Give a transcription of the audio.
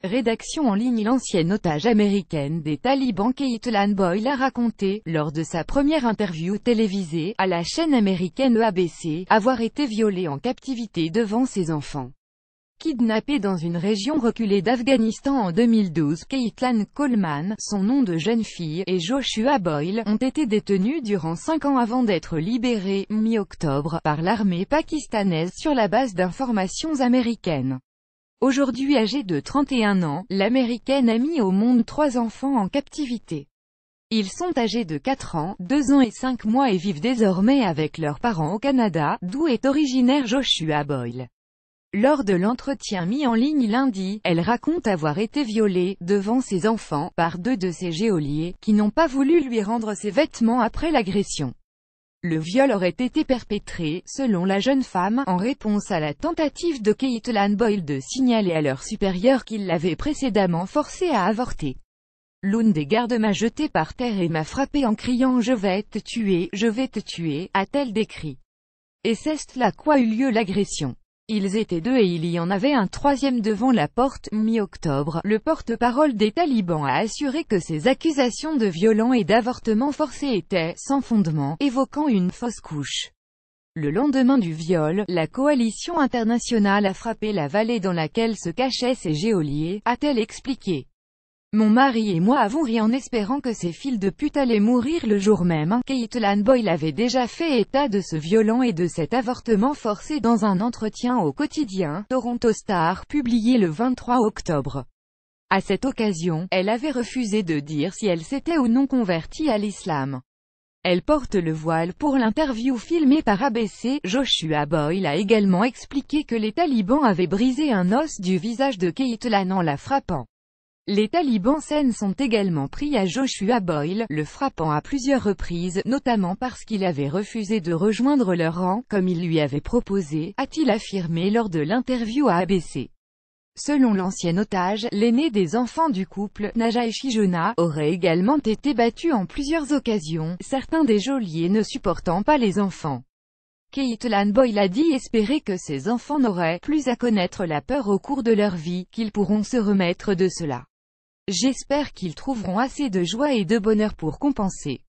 Rédaction en ligne. L'ancienne otage américaine des talibans Caitlin Boyle a raconté, lors de sa première interview télévisée, à la chaîne américaine ABC, avoir été violée en captivité devant ses enfants. Kidnappée dans une région reculée d'Afghanistan en 2012, Caitlin Coleman, son nom de jeune fille, et Joshua Boyle, ont été détenus durant 5 ans avant d'être libérés, mi-octobre, par l'armée pakistanaise sur la base d'informations américaines. Aujourd'hui âgée de 31 ans, l'Américaine a mis au monde 3 enfants en captivité. Ils sont âgés de 4 ans, 2 ans et 5 mois et vivent désormais avec leurs parents au Canada, d'où est originaire Joshua Boyle. Lors de l'entretien mis en ligne lundi, elle raconte avoir été violée, devant ses enfants, par 2 de ses geôliers, qui n'ont pas voulu lui rendre ses vêtements après l'agression. Le viol aurait été perpétré, selon la jeune femme, en réponse à la tentative de Caitlin Boyle de signaler à leur supérieur qu'il l'avait précédemment forcée à avorter. L'une des gardes m'a jeté par terre et m'a frappé en criant « Je vais te tuer », a-t-elle décrit. Et c'est là qu'eut lieu l'agression. Ils étaient 2 et il y en avait un 3e devant la porte. Mi-octobre, le porte-parole des talibans a assuré que ces accusations de viol et d'avortement forcé étaient sans fondement, évoquant une fausse couche. Le lendemain du viol, la coalition internationale a frappé la vallée dans laquelle se cachaient ces geôliers, a-t-elle expliqué. Mon mari et moi avons ri en espérant que ces fils de pute allaient mourir le jour même. Caitlin Boyle avait déjà fait état de ce viol et de cet avortement forcé dans un entretien au quotidien Toronto Star, publié le 23 octobre. À cette occasion, elle avait refusé de dire si elle s'était ou non convertie à l'islam. Elle porte le voile. Pour l'interview filmée par ABC, Joshua Boyle a également expliqué que les talibans avaient brisé un os du visage de Caitlin en la frappant. Les talibans s'en sont également pris à Joshua Boyle, le frappant à plusieurs reprises, notamment parce qu'il avait refusé de rejoindre leur rang, comme il lui avait proposé, a-t-il affirmé lors de l'interview à ABC. Selon l'ancien otage, l'aîné des enfants du couple, Najashi Jona, aurait également été battu en plusieurs occasions, certains des geôliers ne supportant pas les enfants. Caitlin Boyle a dit espérer que ses enfants n'auraient plus à connaître la peur au cours de leur vie, qu'ils pourront se remettre de cela. J'espère qu'ils trouveront assez de joie et de bonheur pour compenser.